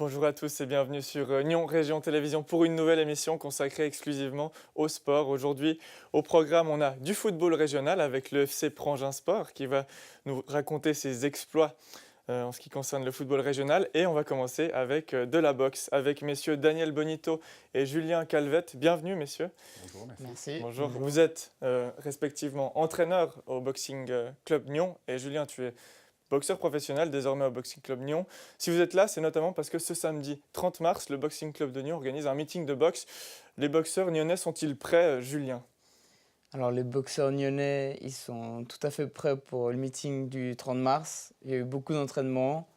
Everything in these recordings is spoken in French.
Bonjour à tous et bienvenue sur Nyon Région Télévision pour une nouvelle émission consacrée exclusivement au sport. Aujourd'hui, au programme, on a du football régional avec le FC Prangin Sport qui va nous raconter ses exploits en ce qui concerne le football régional. Et on va commencer avec de la boxe avec messieurs Daniel Bonito et Julien Calvette. Bienvenue messieurs. Bonjour, merci. Merci. Bonjour. Vous êtes respectivement entraîneur au Boxing Club Nyon et Julien, tu es boxeur professionnel désormais au Boxing Club Nyon. Si vous êtes là, c'est notamment parce que ce samedi 30 mars, le Boxing Club de Nyon organise un meeting de boxe. Les boxeurs nyonnais sont-ils prêts, Julien? Alors les boxeurs nyonnais, ils sont tout à fait prêts pour le meeting du 30 mars. Il y a eu beaucoup d'entraînements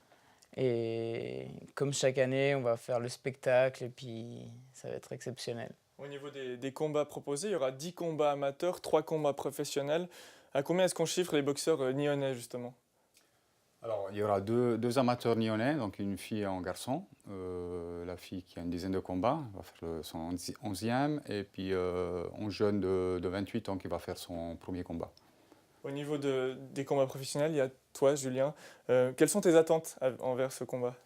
et comme chaque année, on va faire le spectacle et puis ça va être exceptionnel. Au niveau des combats proposés, il y aura 10 combats amateurs, 3 combats professionnels. À combien est-ce qu'on chiffre les boxeurs nyonnais justement? Alors, il y aura deux amateurs nyonnais, donc une fille et un garçon. La fille qui a une dizaine de combats, va faire son 11e, et puis un jeune de 28 ans qui va faire son premier combat. Au niveau des combats professionnels, il y a toi, Julien. Quelles sont tes attentes envers ce combat?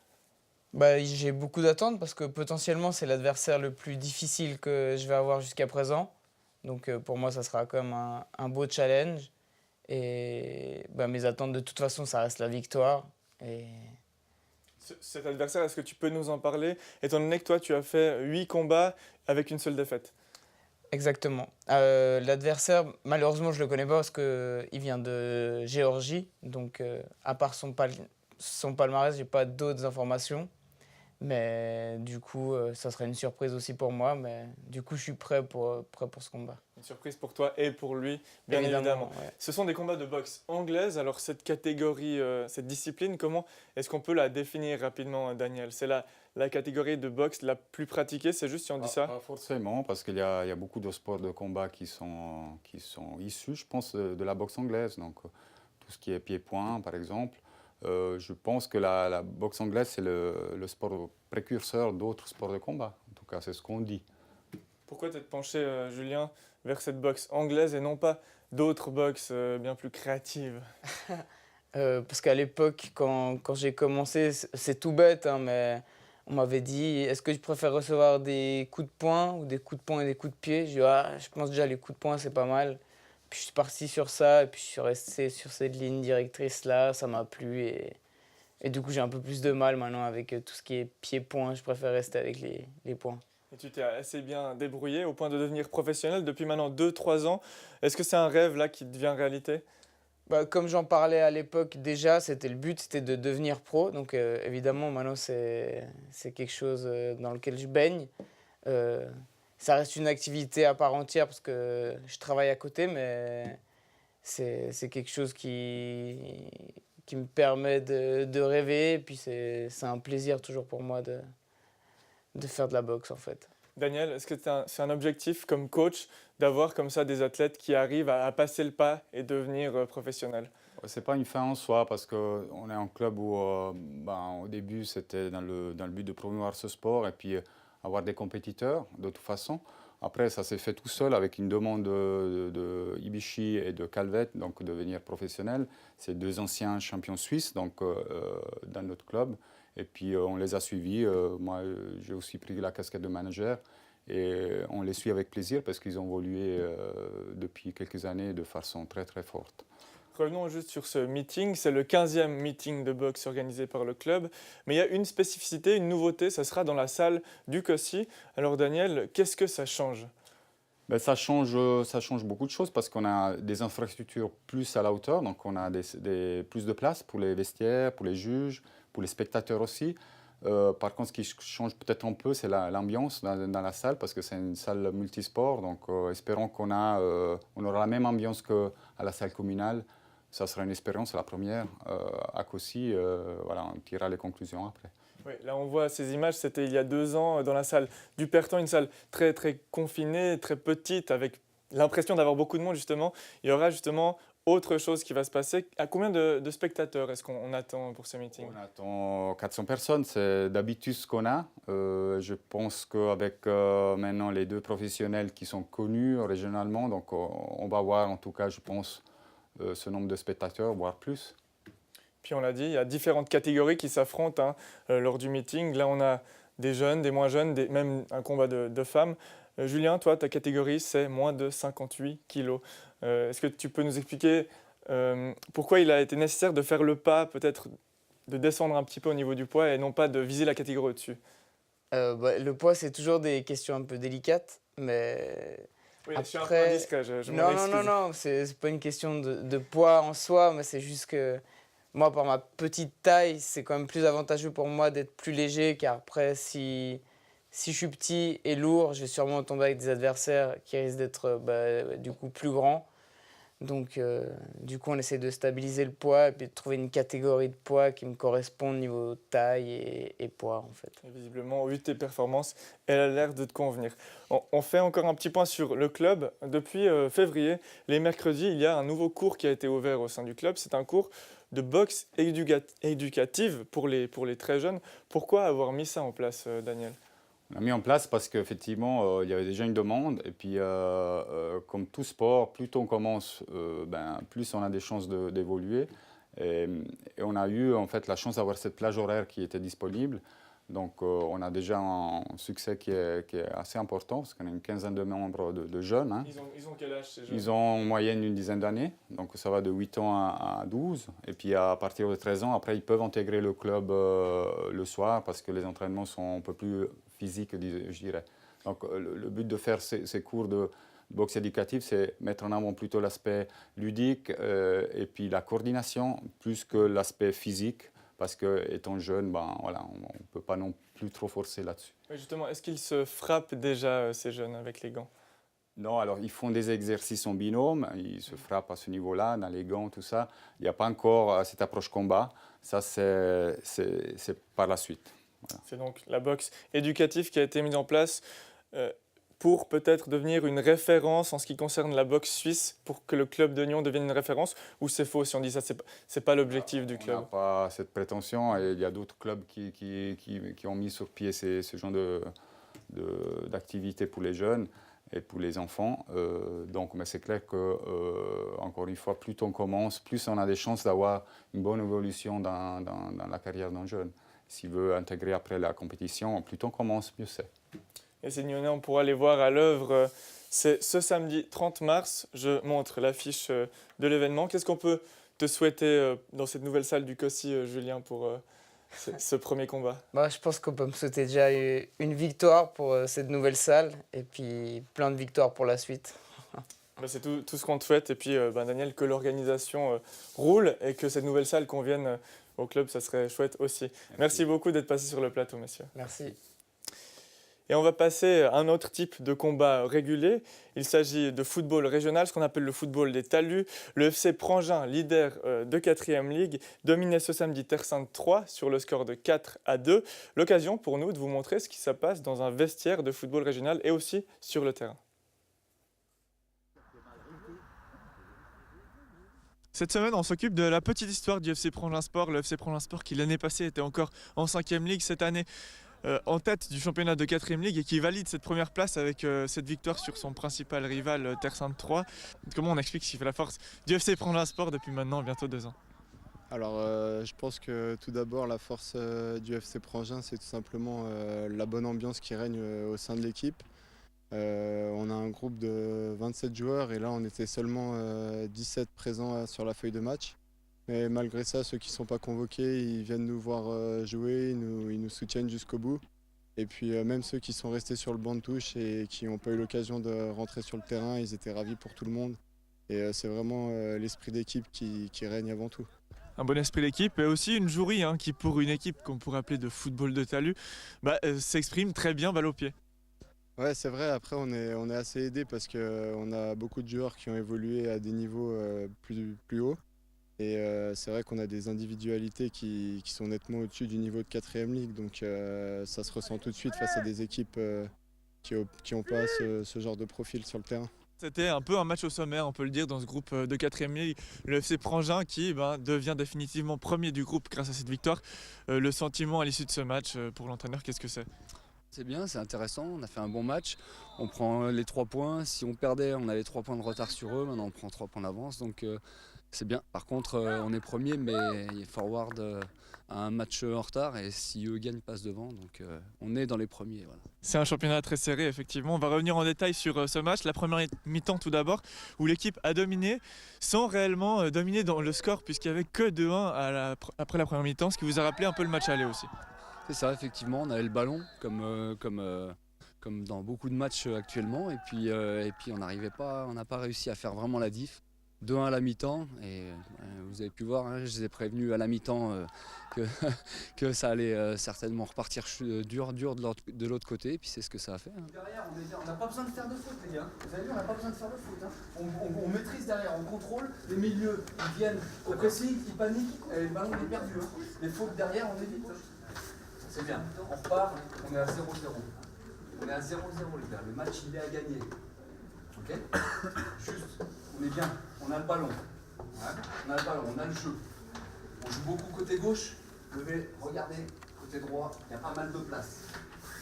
J'ai beaucoup d'attentes parce que potentiellement c'est l'adversaire le plus difficile que je vais avoir jusqu'à présent. Donc pour moi, ça sera comme un beau challenge. Et mes attentes de toute façon, ça reste la victoire. Et Cet adversaire, est-ce que tu peux nous en parler, étant donné que toi, tu as fait 8 combats avec une seule défaite? exactement. L'adversaire, malheureusement, je ne le connais pas parce qu'il vient de Géorgie. Donc, à part son palmarès, je n'ai pas d'autres informations. Mais du coup, ça serait une surprise aussi pour moi. Mais du coup, je suis prêt pour ce combat. Une surprise pour toi et pour lui, bien évidemment. Ouais. Ce sont des combats de boxe anglaise. Alors cette catégorie, cette discipline, comment est-ce qu'on peut la définir rapidement, Daniel? C'est la catégorie de boxe la plus pratiquée, c'est juste si on dit ça? Pas forcément, parce qu'il y a beaucoup de sports de combat qui sont issus, je pense, de la boxe anglaise. Donc, tout ce qui est pied-point, par exemple. Je pense que la boxe anglaise, c'est le sport précurseur d'autres sports de combat. En tout cas, c'est ce qu'on dit. Pourquoi t'être penché, Julien, vers cette boxe anglaise et non pas d'autres boxes bien plus créatives? Parce qu'à l'époque, quand j'ai commencé, c'est tout bête, hein, mais on m'avait dit, est-ce que je préfère recevoir des coups de poing ou des coups de poing et des coups de pied? Je dis, ah, je pense déjà les coups de poing, c'est pas mal. Puis je suis parti sur ça, et puis je suis resté sur cette ligne directrice-là, ça m'a plu. Et du coup, j'ai un peu plus de mal maintenant avec tout ce qui est pied-point. Je préfère rester avec les points. Et tu t'es assez bien débrouillé au point de devenir professionnel depuis maintenant 2 3 ans. Est-ce que c'est un rêve là qui devient réalité? Comme j'en parlais à l'époque déjà, c'était le but, c'était de devenir pro. Donc évidemment, maintenant, c'est quelque chose dans lequel je baigne. Euh, Ça reste une activité à part entière parce que je travaille à côté, mais c'est quelque chose qui me permet de rêver. Et puis c'est un plaisir toujours pour moi de faire de la boxe en fait. Daniel, est-ce que c'est un objectif comme coach d'avoir comme ça des athlètes qui arrivent à passer le pas et devenir professionnels? C'est pas une fin en soi parce qu'on est un club où, au début, c'était dans le but de promouvoir ce sport et puis avoir des compétiteurs de toute façon. Après, ça s'est fait tout seul avec une demande de Ibishi et de Calvette, donc de devenir professionnel. C'est deux anciens champions suisses donc, dans notre club. Et puis, on les a suivis. Moi, j'ai aussi pris la casquette de manager. Et on les suit avec plaisir parce qu'ils ont évolué depuis quelques années de façon très, très forte. Revenons juste sur ce meeting, c'est le 15e meeting de boxe organisé par le club, mais il y a une spécificité, une nouveauté, ça sera dans la salle du COSI. Alors Daniel, qu'est-ce que ça change? Ça change beaucoup de choses parce qu'on a des infrastructures plus à la hauteur, donc on a plus de place pour les vestiaires, pour les juges, pour les spectateurs aussi. Par contre, ce qui change peut-être un peu, c'est l'ambiance dans la salle parce que c'est une salle multisport, donc espérons qu'on aura la même ambiance qu'à la salle communale. Ça sera une expérience, la première à Cossy. Voilà, on tirera les conclusions après. Oui, là on voit ces images, c'était il y a 2 ans dans la salle du Pertan, une salle très très confinée, très petite, avec l'impression d'avoir beaucoup de monde justement. Il y aura justement autre chose qui va se passer. À combien de spectateurs est-ce qu'on attend pour ce meeting? On attend 400 personnes, c'est d'habitude ce qu'on a. Je pense qu'avec maintenant les deux professionnels qui sont connus régionalement, donc on va avoir en tout cas, je pense, ce nombre de spectateurs, voire plus. Puis on l'a dit, il y a différentes catégories qui s'affrontent lors du meeting. Là, on a des jeunes, des moins jeunes, même un combat de femmes. Julien, toi, ta catégorie, c'est moins de 58 kilos. Est-ce que tu peux nous expliquer pourquoi il a été nécessaire de faire le pas, peut-être de descendre un petit peu au niveau du poids et non pas de viser la catégorie au-dessus? Le poids, c'est toujours des questions un peu délicates, mais Oui, je suis un peu après... indiscret, je m'en Non, excuse. non, c'est pas une question de poids en soi, mais c'est juste que moi, par ma petite taille, c'est quand même plus avantageux pour moi d'être plus léger, car après, si je suis petit et lourd, je vais sûrement tomber avec des adversaires qui risquent d'être du coup plus grands. Donc, du coup, on essaie de stabiliser le poids et puis de trouver une catégorie de poids qui me correspond niveau taille et poids, en fait. Et visiblement, au vu de tes performances, elle a l'air de te convenir. On fait encore un petit point sur le club. Depuis février, les mercredis, il y a un nouveau cours qui a été ouvert au sein du club. C'est un cours de boxe éducative pour les très jeunes. Pourquoi avoir mis ça en place, Daniel? On l'a mis en place parce qu'effectivement, il y avait déjà une demande. Et puis, comme tout sport, plus tôt on commence, plus on a des chances d'évoluer. Et on a eu en fait la chance d'avoir cette plage horaire qui était disponible. Donc, on a déjà un succès qui est assez important parce qu'on a une quinzaine de membres de jeunes. Hein. Ils ont quel âge, ces jeunes? Ils ont en moyenne une dizaine d'années. Donc, ça va de 8 ans à 12. Et puis, à partir de 13 ans, après, ils peuvent intégrer le club le soir parce que les entraînements sont un peu plus physique, je dirais. Donc, le but de faire ces cours de boxe éducative, c'est mettre en avant plutôt l'aspect ludique et puis la coordination, plus que l'aspect physique, parce que étant jeune, on ne peut pas non plus trop forcer là-dessus. Oui, justement, est-ce qu'ils se frappent déjà, ces jeunes, avec les gants? Non, alors ils font des exercices en binôme, ils se frappent à ce niveau-là, dans les gants, tout ça. Il n'y a pas encore cette approche combat, ça c'est par la suite. Voilà. C'est donc la boxe éducative qui a été mise en place pour peut-être devenir une référence en ce qui concerne la boxe suisse, pour que le club de Nyon devienne une référence, ou c'est faux si on dit ça, c'est pas l'objectif du club? On n'a pas cette prétention et il y a d'autres clubs qui ont mis sur pied ce genre d'activité pour les jeunes et pour les enfants. Mais c'est clair que, encore une fois, plus on commence, plus on a des chances d'avoir une bonne évolution dans la carrière d'un jeune. S'il veut intégrer après la compétition, plus on commence, mieux c'est. Et ces Nyonnais, on pourra les voir à l'œuvre. C'est ce samedi 30 mars. Je montre l'affiche de l'événement. Qu'est-ce qu'on peut te souhaiter dans cette nouvelle salle du COSI, Julien, pour ce premier combat? Je pense qu'on peut me souhaiter déjà une victoire pour cette nouvelle salle et puis plein de victoires pour la suite. C'est tout ce qu'on te souhaite. Et puis, Daniel, que l'organisation roule et que cette nouvelle salle convienne au club, ça serait chouette aussi. Merci beaucoup d'être passé sur le plateau, messieurs. Merci. Et on va passer à un autre type de combat régulier. Il s'agit de football régional, ce qu'on appelle le football des talus. Le FC Prangin, leader de 4e Ligue, dominait ce samedi Terre Sainte 3 sur le score de 4-2. L'occasion pour nous de vous montrer ce qui se passe dans un vestiaire de football régional et aussi sur le terrain. Cette semaine, on s'occupe de la petite histoire du FC Prangin Sport. Le FC Prangin Sport qui l'année passée était encore en 5e Ligue, cette année en tête du championnat de 4e Ligue et qui valide cette première place avec cette victoire sur son principal rival Terre Sainte 3. Comment on explique ce qui fait la force du FC Prangin Sport depuis maintenant bientôt 2 ans? Alors je pense que tout d'abord la force du FC Prangin, c'est tout simplement la bonne ambiance qui règne au sein de l'équipe. On a un groupe de 27 joueurs et là on était seulement 17 présents sur la feuille de match. Mais malgré ça, ceux qui ne sont pas convoqués, ils viennent nous voir jouer, ils nous soutiennent jusqu'au bout. Et puis même ceux qui sont restés sur le banc de touche et qui n'ont pas eu l'occasion de rentrer sur le terrain, ils étaient ravis pour tout le monde. Et c'est vraiment l'esprit d'équipe qui règne avant tout. Un bon esprit d'équipe et aussi une jouerie qui, pour une équipe qu'on pourrait appeler de football de talus, s'exprime très bien balle au pied. Ouais, c'est vrai, après on est assez aidé parce qu'on a beaucoup de joueurs qui ont évolué à des niveaux plus hauts. Et c'est vrai qu'on a des individualités qui sont nettement au-dessus du niveau de 4e Ligue, donc ça se ressent tout de suite face à des équipes qui n'ont pas ce genre de profil sur le terrain. C'était un peu un match au sommaire, on peut le dire, dans ce groupe de 4e Ligue. Le FC Prangin qui devient définitivement premier du groupe grâce à cette victoire. Le sentiment à l'issue de ce match pour l'entraîneur, qu'est-ce que c'est? C'est bien, c'est intéressant, on a fait un bon match, on prend les 3 points, si on perdait on avait 3 points de retard sur eux, maintenant on prend 3 points d'avance, donc c'est bien. Par contre on est premier mais Forward a un match en retard et si eux gagnent passe devant, donc on est dans les premiers. Voilà. C'est un championnat très serré, effectivement. On va revenir en détail sur ce match. La première mi-temps tout d'abord, où l'équipe a dominé sans réellement dominer dans le score, puisqu'il n'y avait que 2-1 après la première mi-temps, ce qui vous a rappelé un peu le match aller aussi. C'est ça, effectivement, on avait le ballon comme dans beaucoup de matchs actuellement et puis on n'a pas réussi à faire vraiment la diff. 2-1 à la mi-temps et vous avez pu voir, hein, je les ai prévenus à la mi-temps que ça allait certainement repartir dur de l'autre côté et puis c'est ce que ça a fait. Hein. Derrière, on n'a pas besoin de faire de faute, les gars. Vous avez vu, on n'a pas besoin de faire de faute. Hein. On maîtrise derrière, on contrôle. Les milieux, ils viennent au pressing, ils paniquent et le ballon est perdu. Hein. Les fautes derrière, on évite. C'est bien. On repart, on est à 0-0. On est à 0-0, les gars. Le match, il est à gagner. Ok. Juste, on est bien. On a le ballon. Ouais. On a le ballon, on a le jeu. On joue beaucoup côté gauche. Levez, regardez, côté droit, il y a pas mal de place.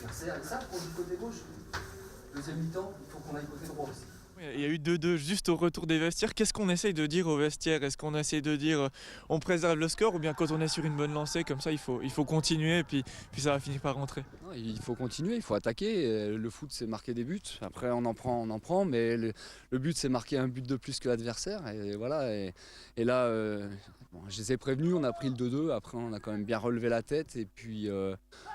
L'adversaire, ils savent qu'on joue côté gauche. Deuxième mi-temps, il faut qu'on aille côté droit aussi. Il y a eu 2-2 juste au retour des vestiaires. Qu'est-ce qu'on essaye de dire aux vestiaires? Est-ce qu'on essaye de dire on préserve le score, ou bien quand on est sur une bonne lancée comme ça, il faut continuer et puis ça va finir par rentrer? Non, il faut continuer, il faut attaquer. Le foot, c'est marquer des buts. Après, on en prend, mais le but, c'est marquer un but de plus que l'adversaire. Et voilà. Et là, bon, je les ai prévenus, on a pris le 2-2. Après, on a quand même bien relevé la tête. Et puis,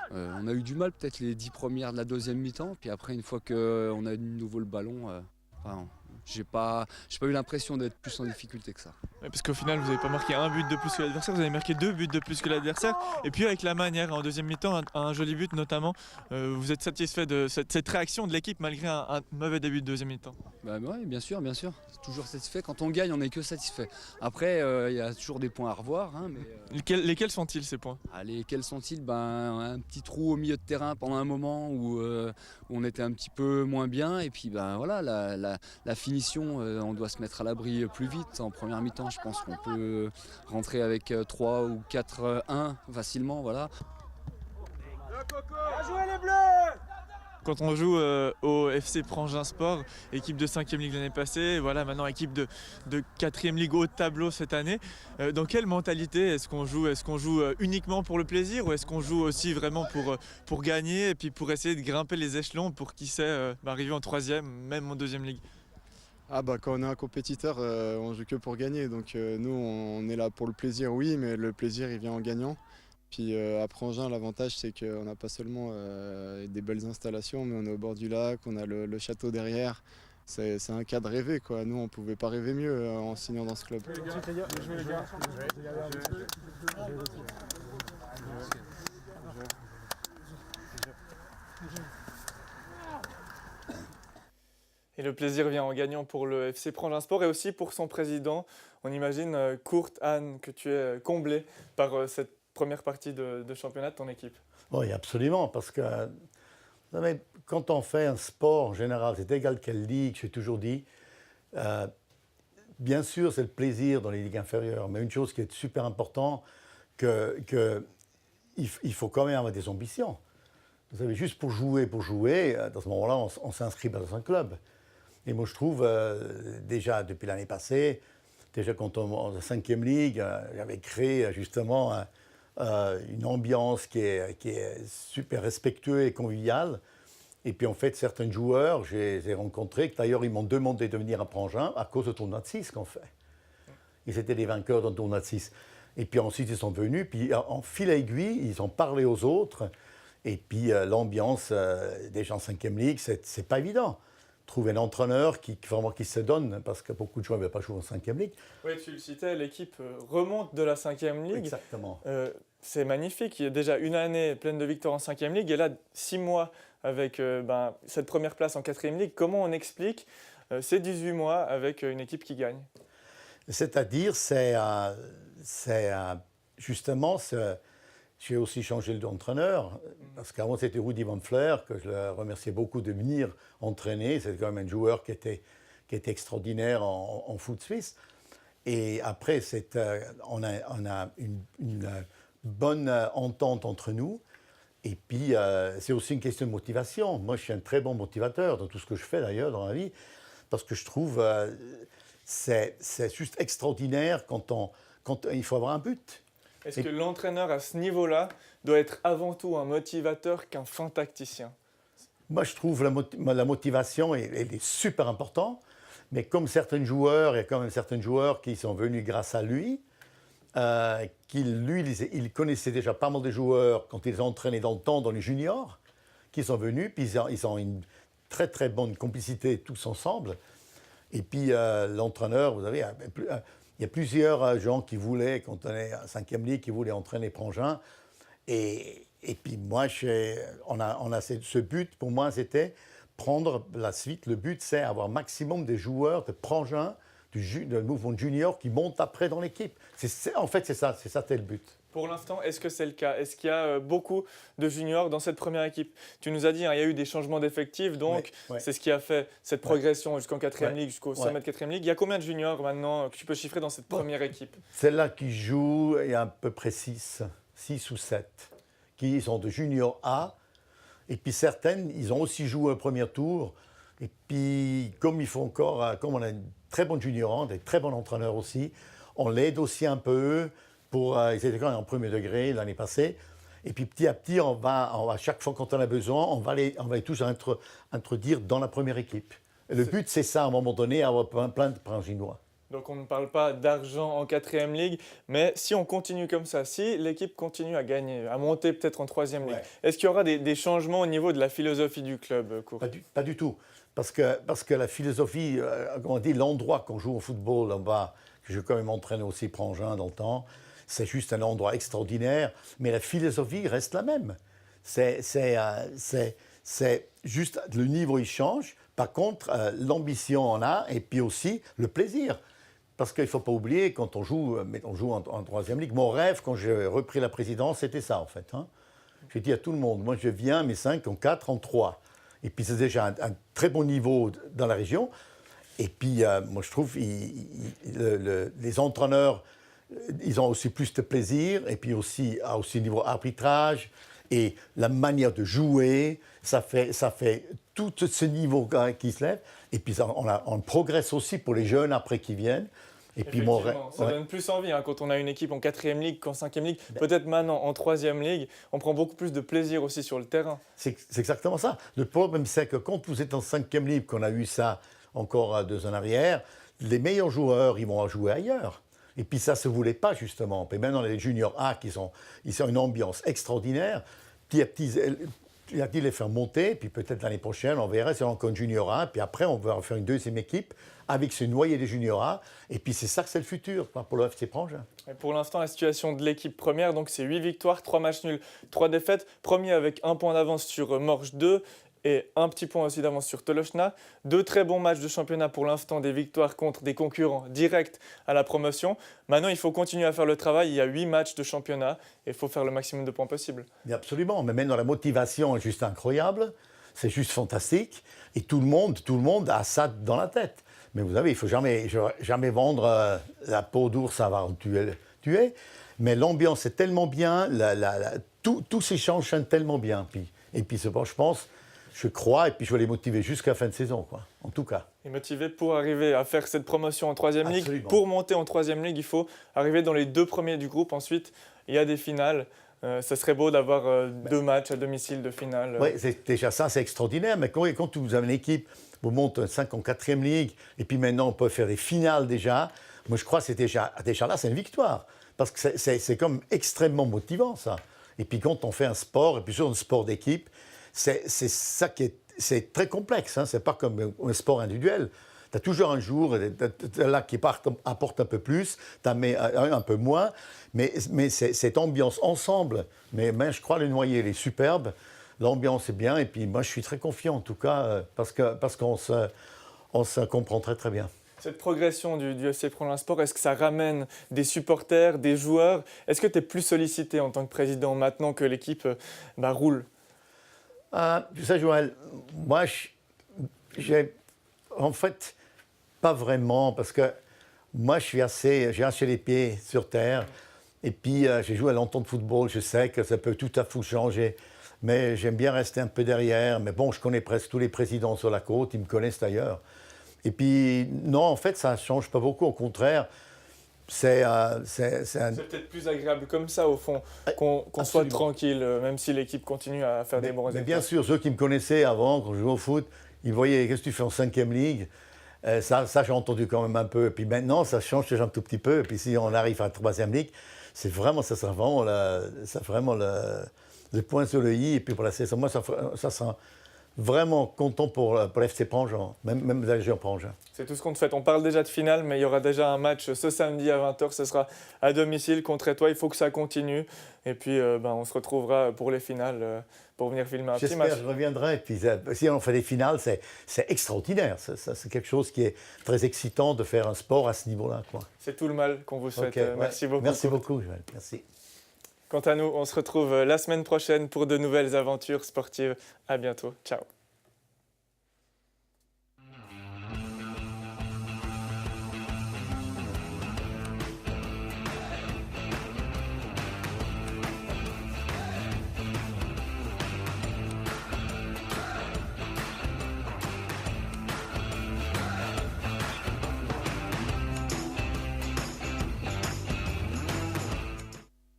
on a eu du mal, peut-être les 10 premières de la deuxième mi-temps. Puis après, une fois qu'on a de nouveau le ballon, j'ai pas eu l'impression d'être plus en difficulté que ça. Ouais, parce qu'au final, vous n'avez pas marqué un but de plus que l'adversaire, vous avez marqué 2 buts de plus que l'adversaire. Et puis avec la manière, en deuxième mi-temps, un joli but notamment, vous êtes satisfait de cette réaction de l'équipe malgré un mauvais début de deuxième mi-temps? Bah oui, bien sûr. C'est toujours satisfait. Quand on gagne, on n'est que satisfait. Après, il y a toujours des points à revoir. Hein, mais, Lesquels sont-ils ces points? quels sont-ils? Un petit trou au milieu de terrain pendant un moment où on était un petit peu moins bien. Et puis voilà, la finition, on doit se mettre à l'abri plus vite. En première mi-temps, je pense qu'on peut rentrer avec 3 ou 4-1 facilement. Voilà. Quand on joue au FC Prangin Sport, équipe de 5e Ligue l'année passée, voilà, maintenant équipe de 4e Ligue haut de tableau cette année, dans quelle mentalité est-ce qu'on joue? Est-ce qu'on joue uniquement pour le plaisir, ou est-ce qu'on joue aussi vraiment pour gagner et puis pour essayer de grimper les échelons pour, qui sait, arriver en 3e, même en 2e Ligue? Quand on est un compétiteur, on joue que pour gagner. Donc nous, on est là pour le plaisir, oui, mais le plaisir, il vient en gagnant. Puis à Prangin, l'avantage, c'est qu'on n'a pas seulement des belles installations, mais on est au bord du lac, on a le château derrière. C'est un cadre rêvé, quoi. Nous, on ne pouvait pas rêver mieux en signant dans ce club. Et le plaisir vient en gagnant pour le FC Prangin Sport et aussi pour son président. On imagine, Kurt, Anne, que tu es comblé par cette première partie de championnat de ton équipe. Oui, absolument, parce que vous savez, quand on fait un sport en général, c'est égal quelle ligue, j'ai toujours dit, bien sûr, c'est le plaisir dans les ligues inférieures, mais une chose qui est super importante, il faut quand même avoir des ambitions. Vous savez, juste pour jouer, dans ce moment-là, on s'inscrit dans un club. Et moi, je trouve, déjà depuis l'année passée, déjà quand on est en 5e Ligue, j'avais créé justement une ambiance qui est super respectueuse et conviviale. Et puis en fait, certains joueurs, je les ai rencontrés, que d'ailleurs ils m'ont demandé de venir à Prangin à cause du tournoi de 6 qu'on fait. Ils étaient les vainqueurs dans le tournoi de 6. Et puis ensuite, ils sont venus, puis en fil à aiguille, ils ont parlé aux autres. Et puis l'ambiance des gens en 5e Ligue, c'est pas évident. Trouver un entraîneur qui se donne, parce que beaucoup de joueurs ne veulent pas jouer en 5e Ligue. Oui, tu le citais, l'équipe remonte de la 5e Ligue. Exactement. C'est magnifique, il y a déjà une année pleine de victoires en 5e Ligue, et là 6 mois avec cette première place en 4e Ligue. Comment on explique ces 18 mois avec une équipe qui gagne? C'est-à-dire, justement, j'ai aussi changé d'entraîneur, parce qu'avant c'était Rudy Van Fleer, que je le remerciais beaucoup de venir entraîner. C'est quand même un joueur qui était extraordinaire en foot suisse. Et après, on a une bonne entente entre nous. Et puis, c'est aussi une question de motivation. Moi, je suis un très bon motivateur dans tout ce que je fais d'ailleurs dans la vie, parce que je trouve c'est juste extraordinaire quand il faut avoir un but. Est-ce que l'entraîneur à ce niveau-là doit être avant tout un motivateur qu'un fin tacticien? Moi, je trouve la motivation, elle est super importante, mais comme certains joueurs, il y a quand même certains joueurs qui sont venus grâce à lui, il connaissait déjà pas mal de joueurs quand ils entraînaient dans le temps dans les juniors, qui sont venus, puis ils ont une très très bonne complicité tous ensemble. Et puis l'entraîneur, vous savez, il y a plusieurs gens qui voulaient, quand on est à 5e Ligue, qui voulaient entraîner Prangin. Et puis moi, on a ce but, pour moi, c'était prendre la suite. Le but, c'est avoir maximum de joueurs de Prangin, de mouvement junior qui montent après dans l'équipe. En fait, c'est ça, c'était le but. Pour l'instant, est-ce que c'est le cas? Est-ce qu'il y a beaucoup de juniors dans cette première équipe? Tu nous as dit, hein, il y a eu des changements d'effectifs, donc Ouais. c'est ce qui a fait cette progression jusqu'en 4e Ligue, jusqu'au sommet de 4e Ligue. Il y a combien de juniors maintenant que tu peux chiffrer dans cette première équipe? Celle-là qui joue, il y a à peu près 6 ou 7, qui sont de junior A. Et puis certaines, ils ont aussi joué au premier tour. Et puis, comme on a une très bonne junior, des très bons entraîneurs aussi, on l'aide aussi un peu. Ils étaient quand même en premier degré l'année passée. Et puis petit à petit, on va chaque fois quand on a besoin, on va les tous introduire dans la première équipe. Et le but, c'est ça, à un moment donné, avoir plein de Pranginois. Donc on ne parle pas d'argent en 4e Ligue, mais si on continue comme ça, si l'équipe continue à gagner, à monter peut-être en 3e Ligue, est-ce qu'il y aura des changements au niveau de la philosophie du club, Kouri? Pas du tout. Parce que la philosophie, on dit l'endroit qu'on joue au football, que j'ai quand même entraîné aussi Prangin dans le temps, c'est juste un endroit extraordinaire, mais la philosophie reste la même. C'est juste le niveau, il change. Par contre, l'ambition on a, et puis aussi le plaisir. Parce qu'il ne faut pas oublier, quand on joue en 3e Ligue, mon rêve, quand j'ai repris la présidence, c'était ça en fait. Hein. J'ai dit à tout le monde, moi je viens, mes 5 en 4, en 3. Et puis c'est déjà un très bon niveau dans la région. Et puis moi je trouve les entraîneurs, ils ont aussi plus de plaisir. Et puis aussi niveau arbitrage et la manière de jouer, ça fait tout ce niveau qui se lève. Et puis on progresse aussi pour les jeunes après qui viennent. Et puis ça donne plus envie hein, quand on a une équipe en 4e Ligue qu'en 5e Ligue. Peut-être maintenant en 3e Ligue, on prend beaucoup plus de plaisir aussi sur le terrain. C'est exactement ça. Le problème, c'est que quand vous êtes en 5e Ligue, qu'on a eu ça encore 2 ans en arrière, les meilleurs joueurs, ils vont jouer ailleurs. Et puis ça ne se voulait pas justement. Et maintenant, les juniors A, ils ont une ambiance extraordinaire. Petit à petit, il a dit les faire monter, puis peut-être l'année prochaine, on verra, c'est encore une junior A, puis après, on va faire une 2e équipe avec ce noyau des juniors A, et puis c'est ça que c'est le futur pour le FC Prangin. Et pour l'instant, la situation de l'équipe première, donc c'est 8 victoires, 3 matchs nuls, 3 défaites. Premier avec 1 point d'avance sur Morges 2 et un petit point aussi d'avance sur Tolochna. 2 très bons matchs de championnat pour l'instant, des victoires contre des concurrents directs à la promotion. Maintenant, il faut continuer à faire le travail. Il y a 8 matchs de championnat et il faut faire le maximum de points possible. Absolument, mais maintenant la motivation est juste incroyable, c'est juste fantastique, et tout le monde a ça dans la tête. Mais vous savez, il ne faut jamais vendre la peau d'ours à avoir tué. Mais l'ambiance est tellement bien, tout s'échange tellement bien. Et puis, je crois, et puis je vais les motiver jusqu'à la fin de saison, quoi, en tout cas. Et motivé pour arriver à faire cette promotion en 3e Ligue. Absolument. Pour Pour monter en 3e Ligue, il faut arriver dans les 2 premiers du groupe. Ensuite, il y a des finales. Ça serait beau d'avoir 2 matchs à domicile de finale. Oui, déjà ça, c'est extraordinaire. Mais quand vous avez une équipe, vous montez 5 en 4e Ligue, et puis maintenant on peut faire des finales déjà. Moi, je crois que c'est déjà là, c'est une victoire. Parce que c'est comme extrêmement motivant, ça. Et puis quand on fait un sport, et puis sur un sport d'équipe, c'est ça c'est très complexe. Hein. C'est pas comme un sport individuel. Tu as toujours un jour là qui apporte un peu plus, tu en mets un peu moins, mais c'est cette ambiance ensemble. Mais je crois le noyer, il est superbe, l'ambiance est bien, et puis moi je suis très confiant en tout cas, parce qu'on se comprend très très bien. Cette progression du FC Prangin Sport, est-ce que ça ramène des supporters, des joueurs? Est-ce que tu es plus sollicité en tant que président maintenant que l'équipe roule? Tu sais, Joël, moi, j'ai en fait pas vraiment, parce que moi, j'ai assez les pieds sur terre, et puis j'ai joué longtemps de football, je sais que ça peut tout à fait changer, mais j'aime bien rester un peu derrière. Mais bon, je connais presque tous les présidents sur la côte, ils me connaissent d'ailleurs. Et puis, non, en fait, ça ne change pas beaucoup. Au contraire, c'est peut-être plus agréable comme ça, au fond, qu'on soit Absolument. tranquille, même si l'équipe continue à faire des bons mais résultats. bien sûr, ceux qui me connaissaient avant, quand je jouais au foot, ils voyaient qu'est-ce que tu fais en 5e ligue. Ça j'ai entendu quand même un peu. Et puis maintenant, ça change déjà un tout petit peu. Et puis si on arrive à la 3e ligue, ça sera vraiment le point sur le i. Et puis pour la saison, moi, ça sera vraiment content pour l'FC Prangin, même la région Prangin. C'est tout ce qu'on te souhaite. On parle déjà de finale, mais il y aura déjà un match ce samedi à 20h. Ce sera à domicile contre toi. Il faut que ça continue. Et puis, on se retrouvera pour les finales pour venir filmer un petit match. J'espère que je reviendrai. Puis, si on fait des finales, c'est extraordinaire. C'est quelque chose qui est très excitant de faire un sport à ce niveau-là, quoi. C'est tout le mal qu'on vous souhaite. Ok, ouais. Merci beaucoup. Merci beaucoup, Joël. Merci. Quant à nous, on se retrouve la semaine prochaine pour de nouvelles aventures sportives. À bientôt. Ciao.